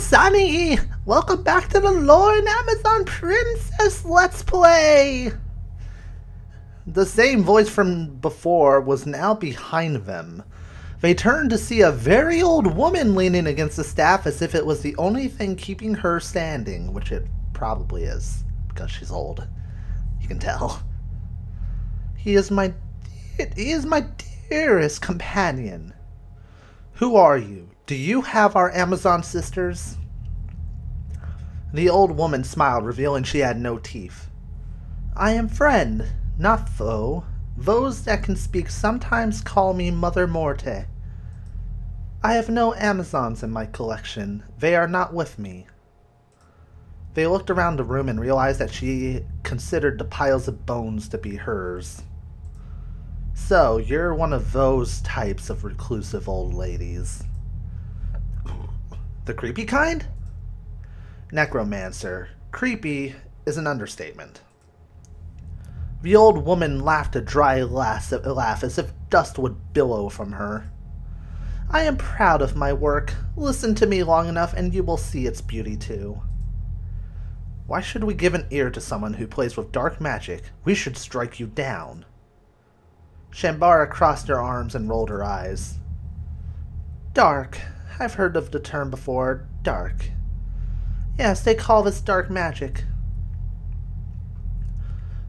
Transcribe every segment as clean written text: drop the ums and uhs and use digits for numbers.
Sunny! Welcome back to the Loren Amazon Princess Let's Play! The same voice from before was now behind them. They turned to see a very old woman leaning against the staff as if it was the only thing keeping her standing, which it probably is, because she's old. You can tell. He is my dearest companion. Who are you? Do you have our Amazon sisters? The old woman smiled, revealing she had no teeth. I am friend, not foe. Those that can speak sometimes call me Mother Morte. I have no Amazons in my collection. They are not with me. They looked around the room and realized that she considered the piles of bones to be hers. So, you're one of those types of reclusive old ladies. The creepy kind? Necromancer. Creepy is an understatement. The old woman laughed a dry laugh as if dust would billow from her. I am proud of my work. Listen to me long enough and you will see its beauty too. Why should we give an ear to someone who plays with dark magic? We should strike you down. Shambara crossed her arms and rolled her eyes. Dark. I've heard of the term before. Dark. Yes, they call this dark magic.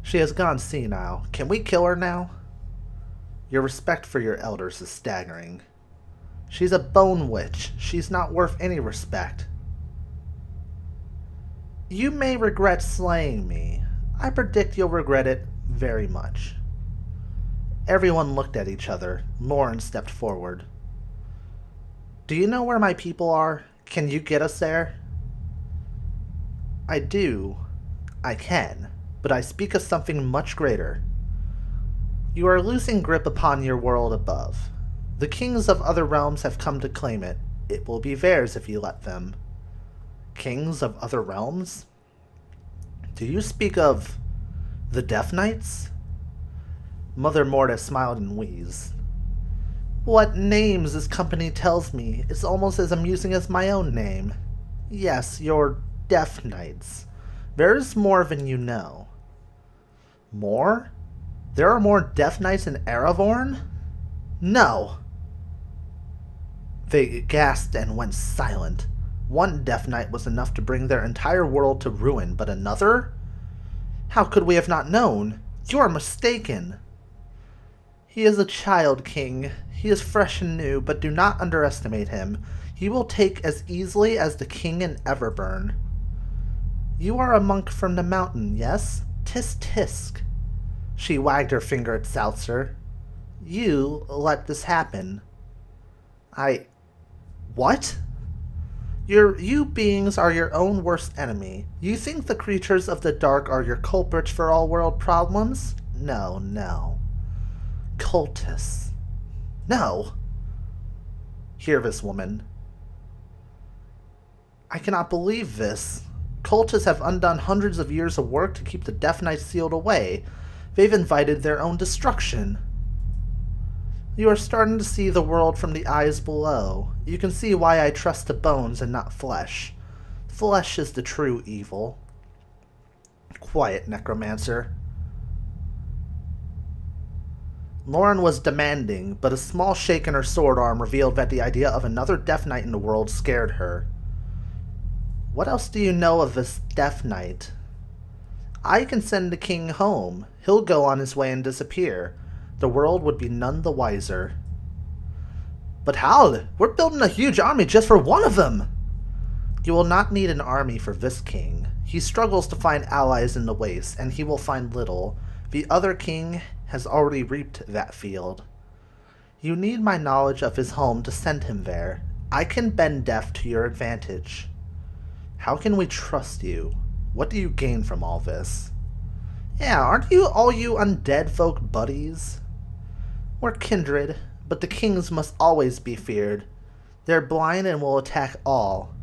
She has gone senile. Can we kill her now? Your respect for your elders is staggering. She's a bone witch. She's not worth any respect. You may regret slaying me. I predict you'll regret it very much. Everyone looked at each other. Loren stepped forward. Do you know where my people are? Can you get us there? I do. I can. But I speak of something much greater. You are losing grip upon your world above. The kings of other realms have come to claim it. It will be theirs if you let them. Kings of other realms? Do you speak of the Death Knights? Mother Morta smiled and wheezed. What names this company tells me is almost as amusing as my own name. Yes, your Death Knights. There is more than you know. More? There are more Death Knights in Aravorn? No! They gasped and went silent. One Death Knight was enough to bring their entire world to ruin, but another? How could we have not known? You are mistaken. He is a child king. He is fresh and new, but do not underestimate him. He will take as easily as the king in Everburn. You are a monk from the mountain, yes? Tisk tisk. She wagged her finger at Salzer. You let this happen. What? You beings are your own worst enemy. You think the creatures of the dark are your culprits for all world problems? No, no. Cultists. No. Hear this, woman. I cannot believe this. Cultists have undone hundreds of years of work to keep the Death Knights sealed away. They've invited their own destruction. You are starting to see the world from the eyes below. You can see why I trust the bones and not flesh. Flesh is the true evil. Quiet, necromancer. Loren was demanding, but a small shake in her sword arm revealed that the idea of another Death Knight in the world scared her. What else do you know of this Death Knight? I can send the king home. He'll go on his way and disappear. The world would be none the wiser. But how? We're building a huge army just for one of them! You will not need an army for this king. He struggles to find allies in the waste, and he will find little. The other king has already reaped that field. You need my knowledge of his home to send him there. I can bend death to your advantage. How can we trust you? What do you gain from all this? Yeah, aren't you all you undead folk buddies? We're kindred, but the kings must always be feared. They're blind and will attack all.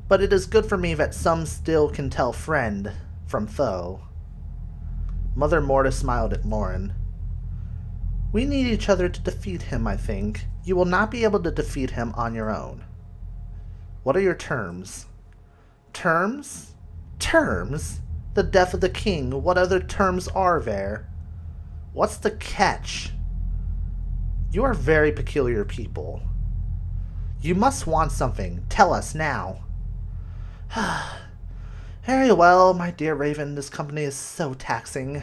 But it is good for me that some still can tell friend from foe. Mother Morta smiled at Loren. We need each other to defeat him, I think. You will not be able to defeat him on your own. What are your terms? Terms? Terms? The death of the king. What other terms are there? What's the catch? You are very peculiar people. You must want something. Tell us now. Very well, my dear Raven. This company is so taxing.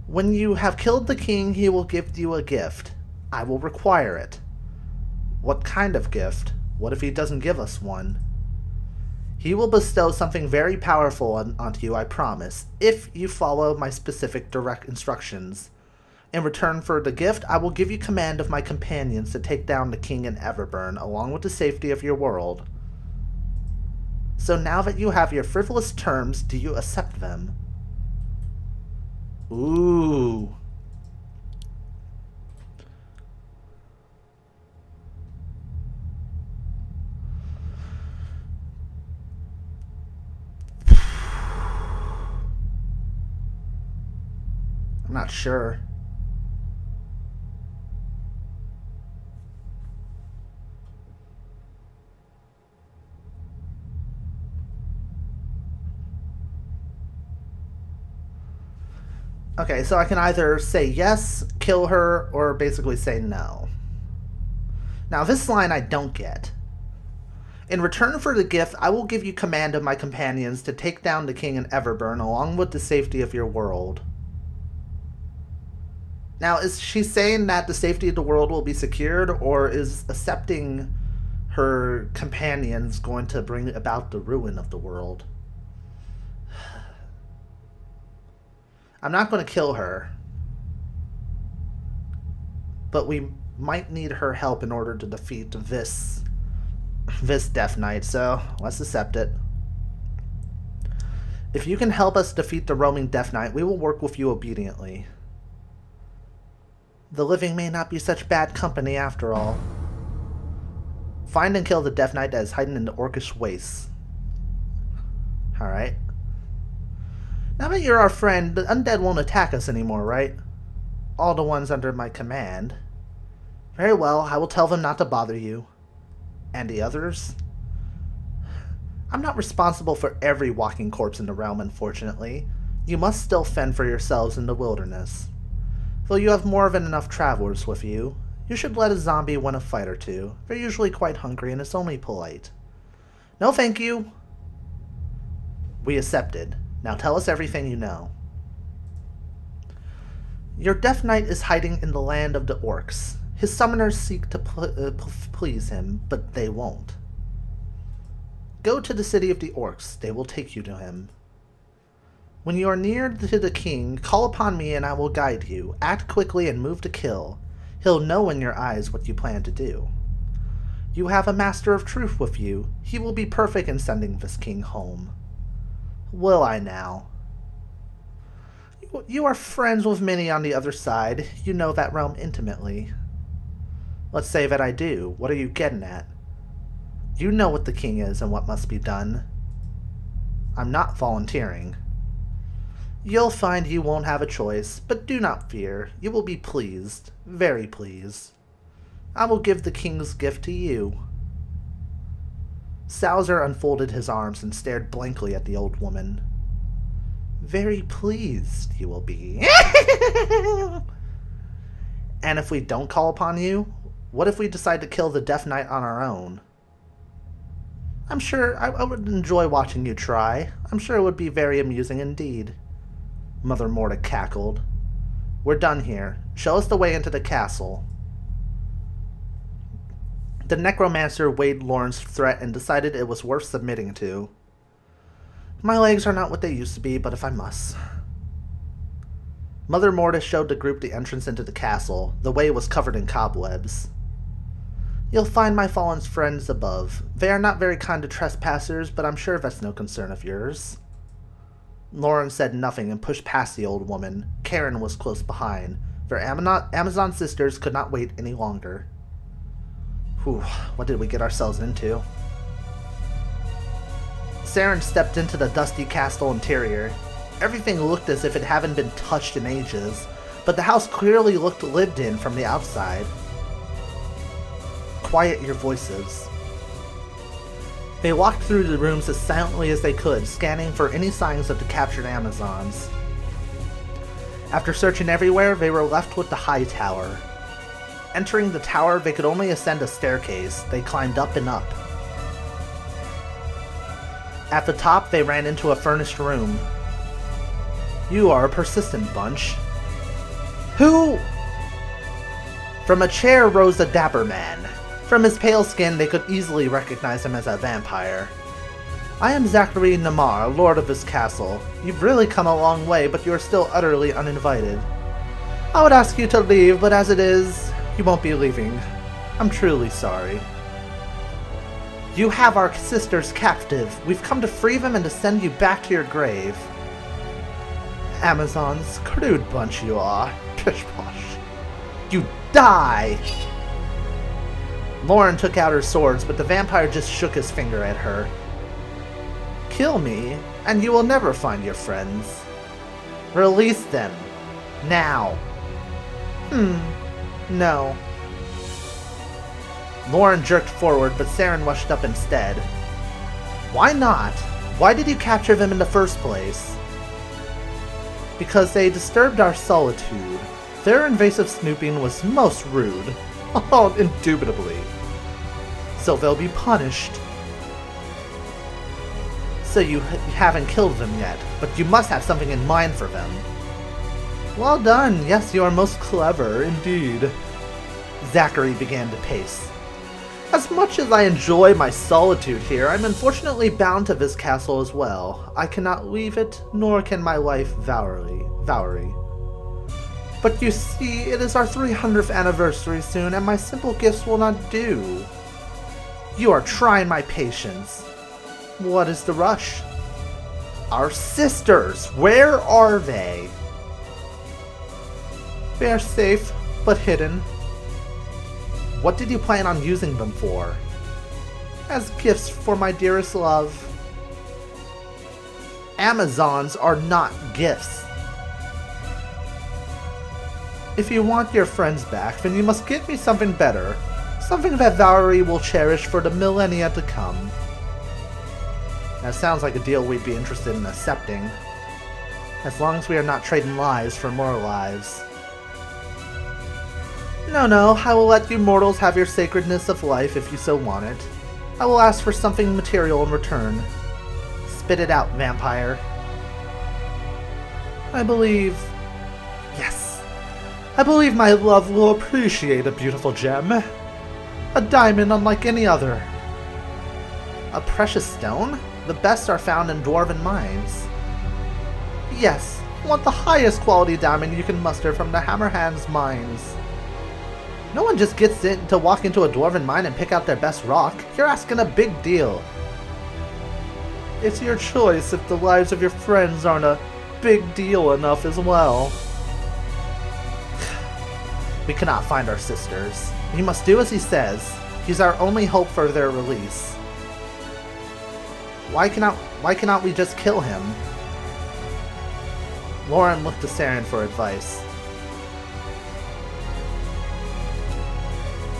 When you have killed the king, he will give you a gift. I will require it. What kind of gift? What if he doesn't give us one? He will bestow something very powerful onto you, I promise, if you follow my specific direct instructions. In return for the gift, I will give you command of my companions to take down the king in Everburn, along with the safety of your world. So now that you have your frivolous terms, do you accept them? Ooh. I'm not sure. Okay, so I can either say yes, kill her, or basically say no. Now, this line I don't get. In return for the gift, I will give you command of my companions to take down the king in Everburn, along with the safety of your world. Now, is she saying that the safety of the world will be secured, or is accepting her companions going to bring about the ruin of the world? I'm not going to kill her, but we might need her help in order to defeat this Death Knight, so let's accept it. If you can help us defeat the roaming Death Knight, we will work with you obediently. The living may not be such bad company after all. Find and kill the Death Knight that is hiding in the Orcish wastes. Alright. Now that you're our friend, the undead won't attack us anymore, right? All the ones under my command. Very well, I will tell them not to bother you. And the others? I'm not responsible for every walking corpse in the realm, unfortunately. You must still fend for yourselves in the wilderness. Though you have more than enough travelers with you, you should let a zombie win a fight or two. They're usually quite hungry and it's only polite. No thank you. We accepted. Now tell us everything you know. Your Death Knight is hiding in the land of the orcs. His summoners seek to please him, but they won't. Go to the city of the orcs. They will take you to him. When you are near to the king, call upon me and I will guide you. Act quickly and move to kill. He'll know in your eyes what you plan to do. You have a master of truth with you. He will be perfect in sending this king home. Will I now? You are friends with many on the other side. You know that realm intimately. Let's say that I do. What are you getting at? You know what the king is and what must be done. I'm not volunteering. You'll find you won't have a choice, but do not fear. You will be pleased, very pleased. I will give the king's gift to you. Salzer unfolded his arms and stared blankly at the old woman. Very pleased you will be. And if we don't call upon you, what if we decide to kill the Death Knight on our own? I'm sure I would enjoy watching you try. I'm sure it would be very amusing indeed. Mother Morta cackled. We're done here. Show us the way into the castle. The necromancer weighed Loren's threat and decided it was worth submitting to. My legs are not what they used to be, but if I must. Mother Morta showed the group the entrance into the castle. The way was covered in cobwebs. You'll find my fallen friends above. They are not very kind to trespassers, but I'm sure that's no concern of yours. Loren said nothing and pushed past the old woman. Karen was close behind. Their Amazon sisters could not wait any longer. Whew, what did we get ourselves into? Saren stepped into the dusty castle interior. Everything looked as if it hadn't been touched in ages, but the house clearly looked lived in from the outside. Quiet your voices. They walked through the rooms as silently as they could, scanning for any signs of the captured Amazons. After searching everywhere, they were left with the high tower. Entering the tower, they could only ascend a staircase. They climbed up and up. At the top, they ran into a furnished room. You are a persistent bunch. Who? From a chair rose a dapper man. From his pale skin, they could easily recognize him as a vampire. I am Zachary Namar, lord of this castle. You've really come a long way, but you are still utterly uninvited. I would ask you to leave, but as it is, you won't be leaving. I'm truly sorry. You have our sisters captive. We've come to free them and to send you back to your grave. Amazons, crude bunch you are. Pish posh. You die! Loren took out her swords, but the vampire just shook his finger at her. Kill me, and you will never find your friends. Release them. Now. No. Loren jerked forward, but Saren rushed up instead. Why not? Why did you capture them in the first place? Because they disturbed our solitude. Their invasive snooping was most rude. Oh, indubitably. So they'll be punished. So you haven't killed them yet, but you must have something in mind for them. Well done. Yes, you are most clever, indeed. Zachary began to pace. As much as I enjoy my solitude here, I'm unfortunately bound to this castle as well. I cannot leave it, nor can my wife Valerie. But you see, it is our 300th anniversary soon, and my simple gifts will not do. You are trying my patience. What is the rush? Our sisters! Where are they? They are safe, but hidden. What did you plan on using them for? As gifts for my dearest love. Amazons are not gifts. If you want your friends back, then you must get me something better. Something that Valerie will cherish for the millennia to come. That sounds like a deal we'd be interested in accepting. As long as we are not trading lives for more lives. No, I will let you mortals have your sacredness of life if you so want it. I will ask for something material in return. Spit it out, vampire. I believe my love will appreciate a beautiful gem. A diamond unlike any other. A precious stone? The best are found in dwarven mines. Yes, want the highest quality diamond you can muster from the Hammerhand's mines. No one just gets in to walk into a dwarven mine and pick out their best rock. You're asking a big deal. It's your choice if the lives of your friends aren't a big deal enough as well. We cannot find our sisters. We must do as he says. He's our only hope for their release. Why cannot we just kill him? Loren looked to Saren for advice.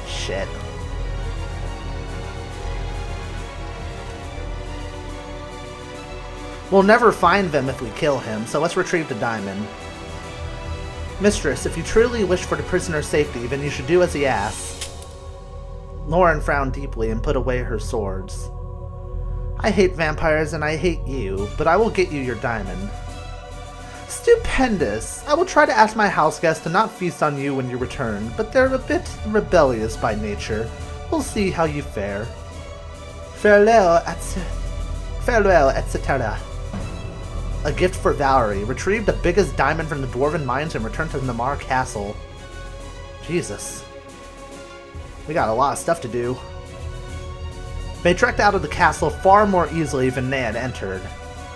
Shit. We'll never find them if we kill him, so let's retrieve the diamond. Mistress, if you truly wish for the prisoner's safety, then you should do as he asks. Loren frowned deeply and put away her swords. I hate vampires and I hate you, but I will get you your diamond. Stupendous! I will try to ask my house guests to not feast on you when you return, but they're a bit rebellious by nature. We'll see how you fare. Farewell, etc. A gift for Valerie. Retrieve the biggest diamond from the dwarven mines and return to Namar Castle. Jesus. We got a lot of stuff to do. They trekked out of the castle far more easily than they had entered.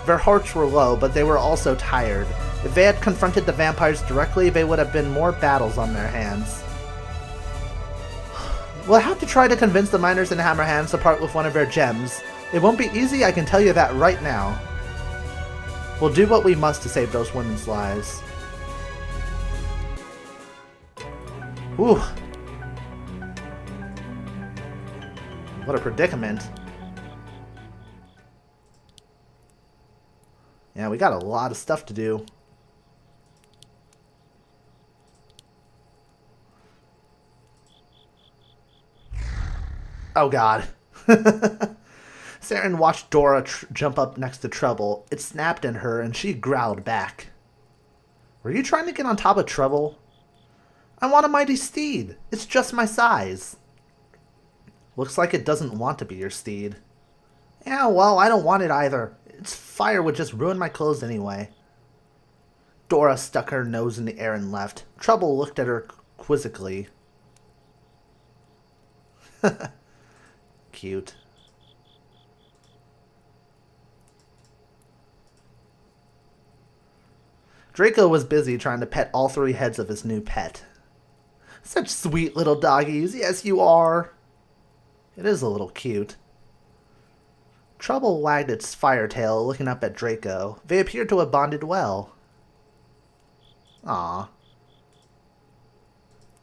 Their hearts were low, but they were also tired. If they had confronted the vampires directly, they would have been more battles on their hands. We'll have to try to convince the miners and Hammerhands to part with one of their gems. It won't be easy, I can tell you that right now. We'll do what we must to save those women's lives. Ooh. What a predicament. Yeah, we got a lot of stuff to do. Oh god. Saren watched Dora jump up next to Trouble. It snapped in her, and she growled back. Were you trying to get on top of Trouble? I want a mighty steed. It's just my size. Looks like it doesn't want to be your steed. Yeah, well, I don't want it either. Its fire would just ruin my clothes anyway. Dora stuck her nose in the air and left. Trouble looked at her quizzically. Cute. Draco was busy trying to pet all 3 heads of his new pet. Such sweet little doggies, yes you are. It is a little cute. Trouble wagged its fire tail, looking up at Draco. They appeared to have bonded well. Aw.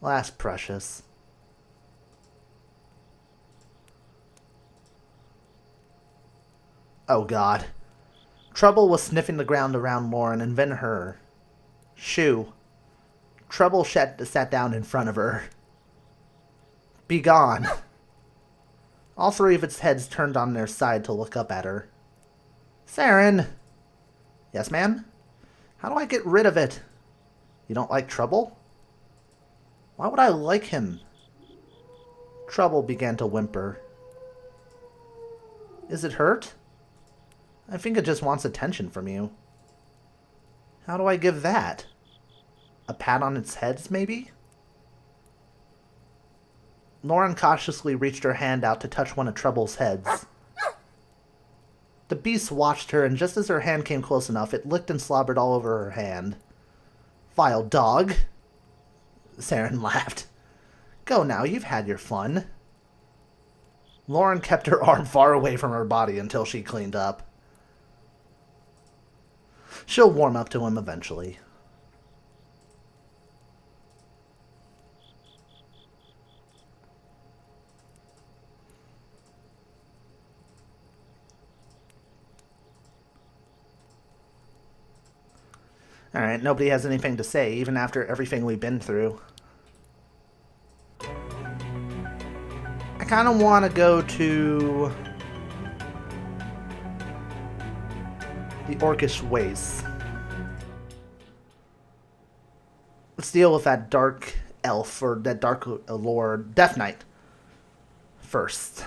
Well, that's precious. Oh god. Trouble was sniffing the ground around Loren and then her. Shoo. Trouble sat down in front of her. Be gone. All 3 of its heads turned on their side to look up at her. Saren! Yes, ma'am? How do I get rid of it? You don't like Trouble? Why would I like him? Trouble began to whimper. Is it hurt? I think it just wants attention from you. How do I give that? A pat on its heads, maybe? Loren cautiously reached her hand out to touch one of Trouble's heads. The beast watched her, and just as her hand came close enough, it licked and slobbered all over her hand. Vile dog. Saren laughed. Go now, you've had your fun. Loren kept her arm far away from her body until she cleaned up. She'll warm up to him eventually. Alright, nobody has anything to say, even after everything we've been through. I kind of want to go to the Orcish Wastes. Let's deal with that dark elf, or that dark lord, Death Knight, first.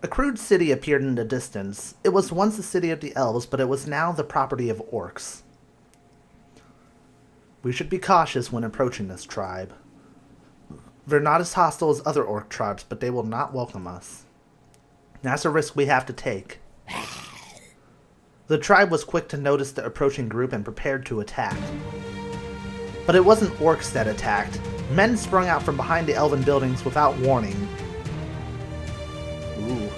A crude city appeared in the distance. It was once the city of the elves, but it was now the property of orcs. We should be cautious when approaching this tribe. They're not as hostile as other orc tribes, but they will not welcome us. That's a risk we have to take. The tribe was quick to notice the approaching group and prepared to attack. But it wasn't orcs that attacked. Men sprung out from behind the elven buildings without warning. Ooh.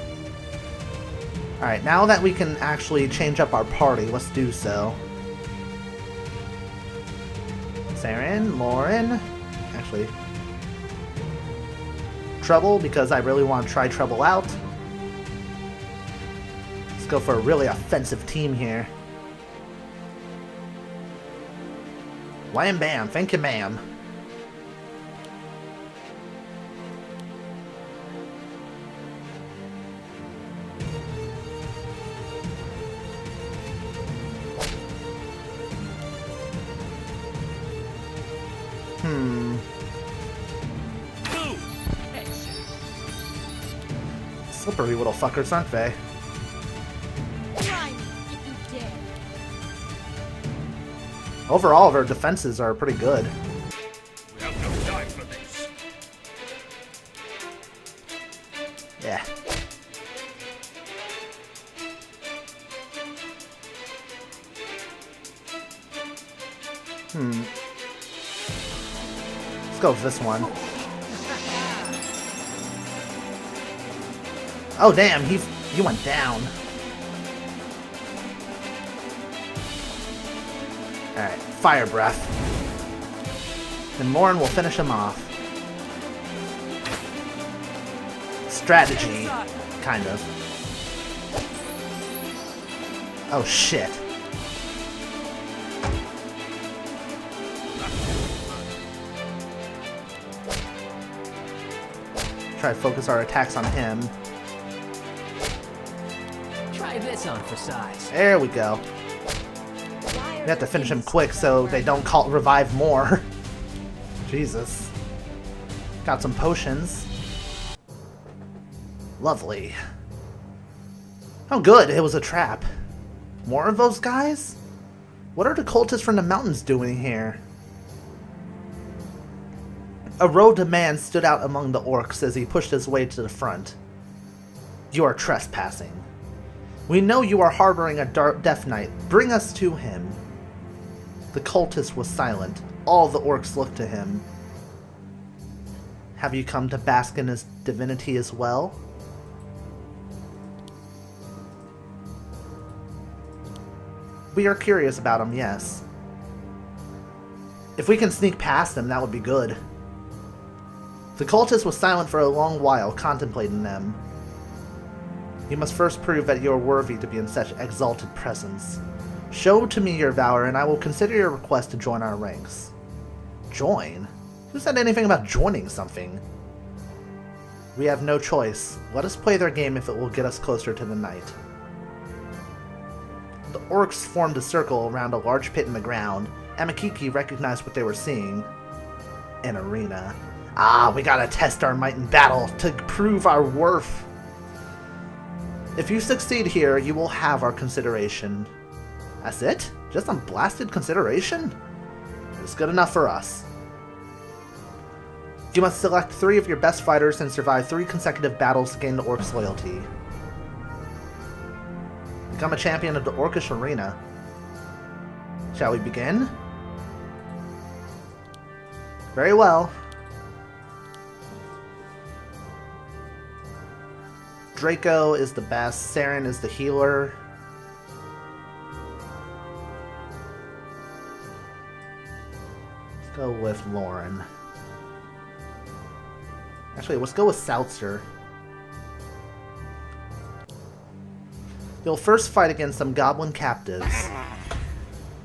Alright, now that we can actually change up our party, let's do so. Saren, Loren, actually, Trouble, because I really want to try Trouble out. Let's go for a really offensive team here. Wham bam, thank you ma'am. Slippery little fuckers, aren't they? Try me if you dare. Overall, their defenses are pretty good. We have no time for this. Yeah. Let's go with this one. Oh damn, he went down. Alright, fire breath. And Loren will finish him off. Strategy, kind of. Oh shit. Try to focus our attacks on him. Try this on for size. There we go. We have to finish him quick so they don't revive more. Jesus. Got some potions. Lovely. Oh good, it was a trap. More of those guys? What are the cultists from the mountains doing here? A robed man stood out among the orcs as he pushed his way to the front. You are trespassing. We know you are harboring a Death Knight. Bring us to him. The cultist was silent. All the orcs looked to him. Have you come to bask in his divinity as well? We are curious about him, yes. If we can sneak past him, that would be good. The cultist was silent for a long while, contemplating them. You must first prove that you are worthy to be in such exalted presence. Show to me your valor, and I will consider your request to join our ranks. Join? Who said anything about joining something? We have no choice. Let us play their game if it will get us closer to the knight. The orcs formed a circle around a large pit in the ground. Amakiki recognized what they were seeing. An arena. Ah, we gotta test our might in battle to prove our worth. If you succeed here, you will have our consideration. That's it? Just unblasted consideration? It's good enough for us. You must select 3 of your best fighters and survive 3 consecutive battles to gain the orcs' loyalty. Become a champion of the Orcish Arena. Shall we begin? Very well. Draco is the best. Saren is the healer. Let's go with Loren. Actually, let's go with Seltzer. You'll first fight against some goblin captives.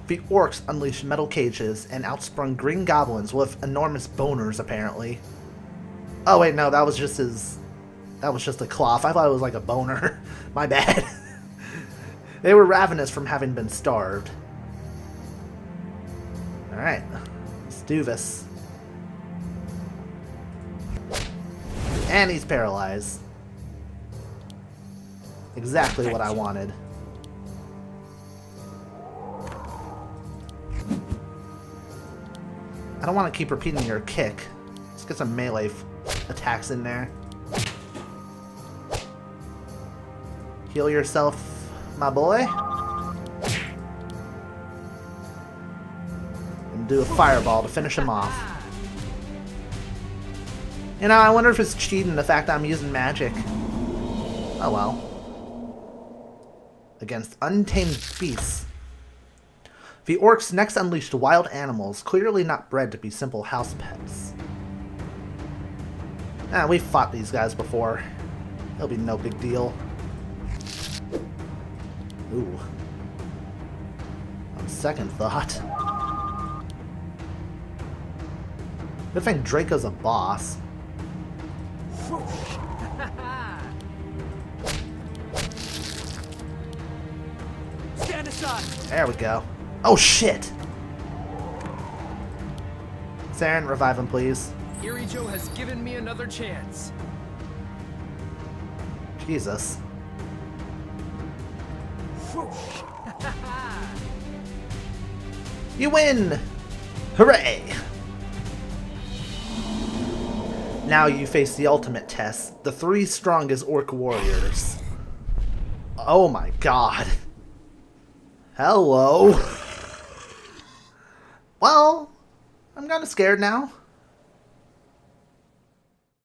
The orcs unleashed metal cages and outsprung green goblins with enormous boners, apparently. Oh wait, no, that was just his... That was just a cloth. I thought it was like a boner. My bad. They were ravenous from having been starved. Alright, let's do this. And he's paralyzed. Exactly what I wanted. I don't want to keep repeating your kick. Let's get some melee attacks in there. Heal yourself, my boy. And do a fireball to finish him off. You know, I wonder if it's cheating the fact that I'm using magic. Oh well. Against untamed beasts. The orcs next unleashed wild animals, clearly not bred to be simple house pets. Ah, we've fought these guys before. It'll be no big deal. Ooh. On second thought. Good thing Draco's a boss. Stand aside. There we go. Oh shit! Saren, revive him, please. Eerie Joe has given me another chance. Jesus. You win! Hooray! Now you face the ultimate test, the 3 strongest orc warriors. Oh my god. Hello. Well, I'm kinda scared now.